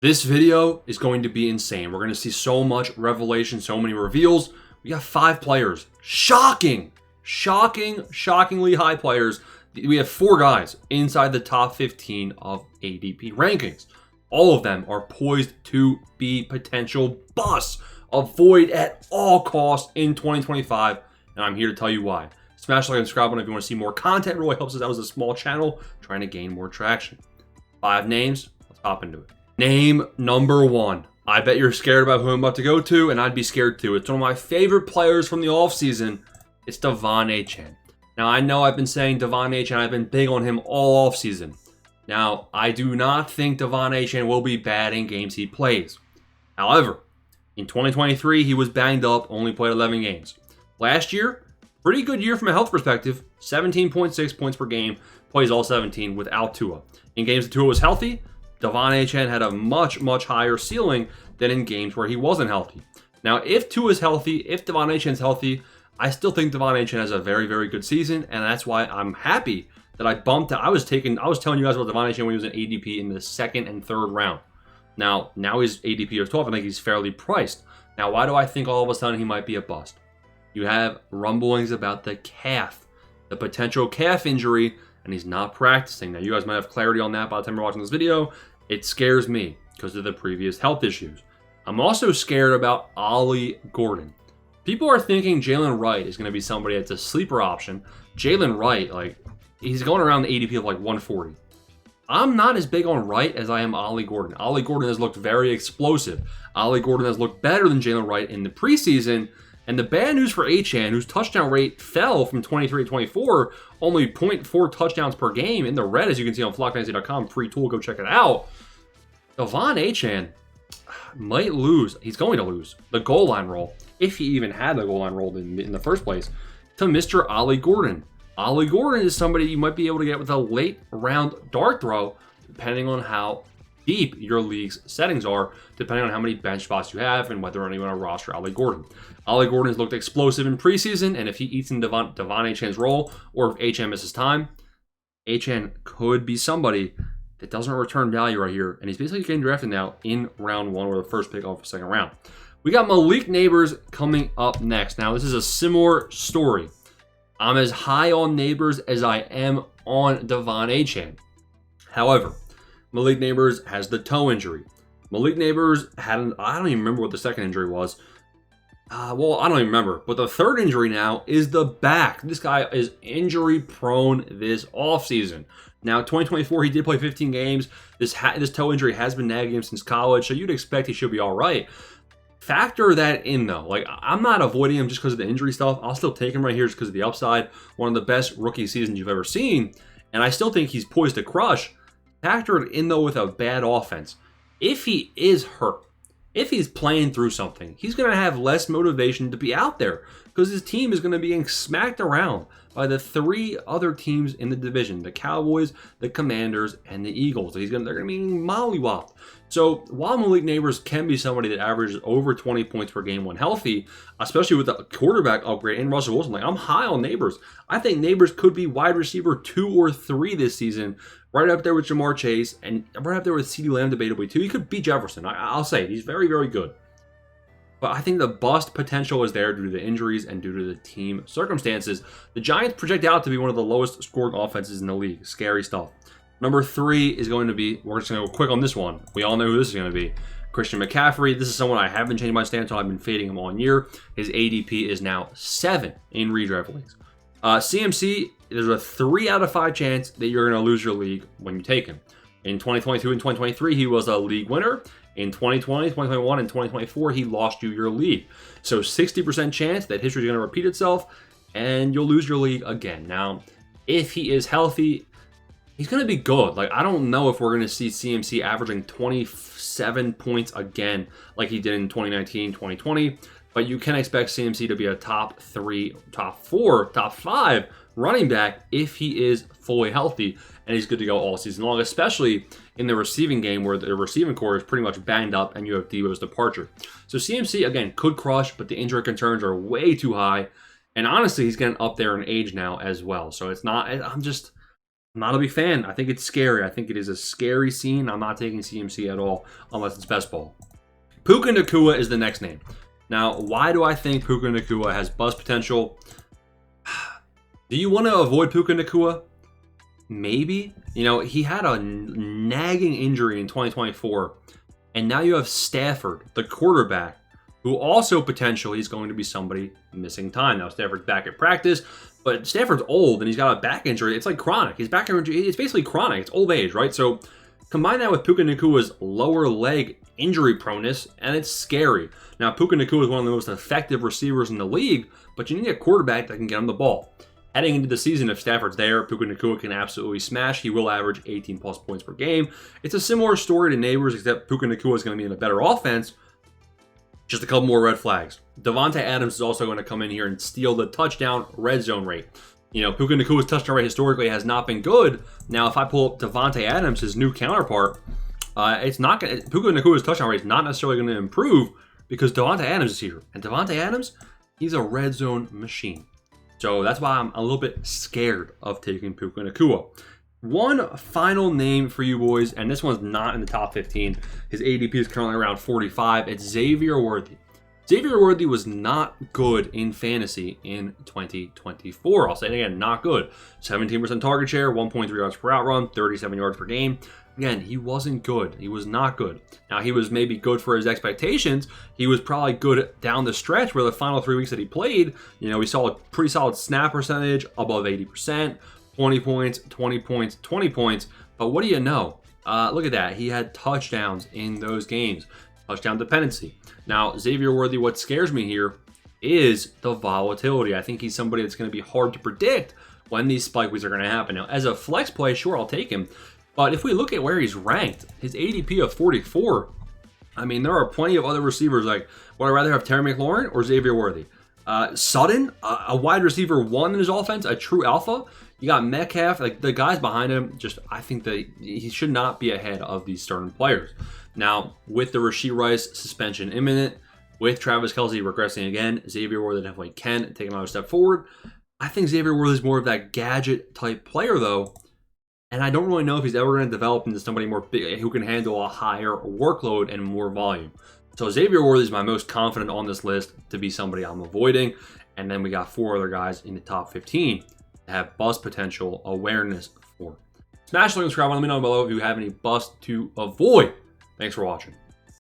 This video is going to be insane. We're going to see so much revelation, so many reveals. We got 5 players. Shocking! Shockingly high players. We have 4 guys inside the top 15 of ADP rankings. All of them are poised to be potential busts. Avoid at all costs in 2025. And I'm here to tell you why. Smash the like and subscribe button if you want to see more content. It really helps us out as a small channel trying to gain more traction. 5 names. Let's hop into it. Name number 1. I bet you're scared about who I'm about to go to, and I'd be scared too. It's one of my favorite players from the offseason. It's Devon Achane. Now, I know I've been saying Devon Achane. I've been big on him all offseason. Now, I do not think Devon Achane will be bad in games he plays. However, in 2023, he was banged up, only played 11 games. Last year, pretty good year from a health perspective. 17.6 points per game, plays all 17 without Tua. In games that Tua was healthy, Devon Achane had a much higher ceiling than in games where he wasn't healthy. Now, if Tua's healthy, if Devon Achane's healthy, I still think Devon Achane has a very good season, and that's why I'm happy that I bumped it. I was telling you guys about Devon Achane when he was an ADP in the 2nd and 3rd round. Now he's ADP of 12. I think he's fairly priced. Now, why do I think all of a sudden he might be a bust? You have rumblings about the potential calf injury, and he's not practicing. Now, you guys might have clarity on that by the time you're watching this video. It scares me because of the previous health issues. I'm also scared about Ollie Gordon. People are thinking Jalen Wright is going to be somebody that's a sleeper option. Jalen Wright, he's going around the ADP of 140. I'm not as big on Wright as I am Ollie Gordon. Ollie Gordon has looked very explosive. Ollie Gordon has looked better than Jalen Wright in the preseason. And the bad news for Achane, whose touchdown rate fell from 23 to 24, only 0.4 touchdowns per game in the red, as you can see on flockfantasy.com, free tool, go check it out. Devon Achane might lose. He's going to lose the goal line role, if he even had the goal line role in the first place, to Mr. Ollie Gordon. Ollie Gordon is somebody you might be able to get with a late round dart throw, depending on how deep your league's settings are, depending on how many bench spots you have and whether or not you want to roster Ollie Gordon. Ollie Gordon has looked explosive in preseason, and if he eats in Devon Achane's role, or if Achane misses time, Achane could be somebody that doesn't return value right here, and he's basically getting drafted now in round 1 or the first pick off the 2nd round. We got Malik Neighbors coming up next. Now, this is a similar story. I'm as high on Neighbors as I am on Devon Achane. However, Malik Neighbors has the toe injury. Malik Neighbors had, I don't even remember what the second injury was. I don't even remember. But the third injury now is the back. This guy is injury prone this offseason. Now, 2024, he did play 15 games. This toe injury has been nagging him since college, so you'd expect he should be all right. Factor that in, though. I'm not avoiding him just because of the injury stuff. I'll still take him right here just because of the upside. One of the best rookie seasons you've ever seen. And I still think he's poised to crush. Factor it in, though, with a bad offense. If he is hurt, if he's playing through something, he's going to have less motivation to be out there because his team is going to be getting smacked around by the 3 other teams in the division, the Cowboys, the Commanders, and the Eagles. They're going to be mollywopped. So while Malik Neighbors can be somebody that averages over 20 points per game when healthy, especially with the quarterback upgrade in Russell Wilson, I'm high on Neighbors. I think Neighbors could be wide receiver 2 or 3 this season, right up there with Jamar Chase, and right up there with CeeDee Lamb debatably too. He could beat Jefferson. I'll say he's very good. But I think the bust potential is there due to the injuries and due to the team circumstances. The Giants project out to be one of the lowest scoring offenses in the league. Scary stuff. Number 3 is going to be, we're just going to go quick on this one. We all know who this is going to be. Christian McCaffrey. This is someone I haven't changed my stance on. I've been fading him all year. His ADP is now 7 in redraft leagues. CMC, there's a 3 out of 5 chance that you're going to lose your league when you take him. In 2022 and 2023, he was a league winner. In 2020, 2021, and 2024, he lost you your league. So 60% chance that history is going to repeat itself, and you'll lose your league again. Now, if he is healthy, he's going to be good. I don't know if we're going to see CMC averaging 27 points again like he did in 2019, 2020, but you can expect CMC to be a top 3, top 4, top 5 running back if he is fully healthy and he's good to go all season long, especially in the receiving game where the receiving core is pretty much banged up and you have Deebo's departure. So CMC, again, could crush, but the injury concerns are way too high. And honestly, he's getting up there in age now as well. So it's not, I'm I'm not a big fan. I think it's scary. I think it is a scary scene. I'm not taking CMC at all unless it's best ball. Puka Nacua is the next name. Now, why do I think Puka Nacua has bust potential? Do you want to avoid Puka Nacua? Maybe. You know, he had a nagging injury in 2024, and now you have Stafford, the quarterback, who also potentially is going to be somebody missing time. Now, Stafford's back at practice, but Stafford's old, and he's got a back injury. It's like chronic. His back injury, it's basically chronic. It's old age, right? So combine that with Puka Nacua's lower leg injury proneness, and it's scary. Now, Puka Nacua is one of the most effective receivers in the league, but you need a quarterback that can get him the ball. Heading into the season, if Stafford's there, Puka Nacua can absolutely smash. He will average 18 plus points per game. It's a similar story to Neighbors, except Puka Nacua is going to be in a better offense. Just a couple more red flags. Davante Adams is also going to come in here and steal the touchdown red zone rate. You know, Puka Nacua's touchdown rate historically has not been good. Now, if I pull up Davante Adams, his new counterpart, it's not going to, Puka Nacua's touchdown rate is not necessarily going to improve because Davante Adams is here. And Davante Adams, he's a red zone machine. So that's why I'm a little bit scared of taking Puka Nacua. One final name for you boys, and this one's not in the top 15. His ADP is currently around 45. It's Xavier Worthy. Xavier Worthy was not good in fantasy in 2024. I'll say it again, not good. 17% target share, 1.3 yards per out run, 37 yards per game. Again, he wasn't good. He was not good. Now, he was maybe good for his expectations. He was probably good down the stretch where the final 3 weeks that he played, you know, we saw a pretty solid snap percentage, above 80%, 20 points, 20 points, 20 points. But what do you know? Look at that. He had touchdowns in those games. Touchdown dependency. Now, Xavier Worthy, what scares me here is the volatility. I think he's somebody that's going to be hard to predict when these spike weeks are going to happen. Now, as a flex play, sure, I'll take him. But if we look at where he's ranked, his ADP of 44, I mean, there are plenty of other receivers. Like, would I rather have Terry McLaurin or Xavier Worthy? Sutton, a wide receiver one in his offense, a true alpha. You got Metcalf, like the guys behind him, just I think that he should not be ahead of these starting players. Now, with the Rashee Rice suspension imminent, with Travis Kelce regressing again, Xavier Worthy definitely can take another step forward. I think Xavier Worthy is more of that gadget type player, though. And I don't really know if he's ever going to develop into somebody more big, who can handle a higher workload and more volume. So Xavier Worthy is my most confident on this list to be somebody I'm avoiding. And then we got 4 other guys in the top 15 that have bust potential awareness for. Smash the like and subscribe. Let me know below if you have any bust to avoid. Thanks for watching.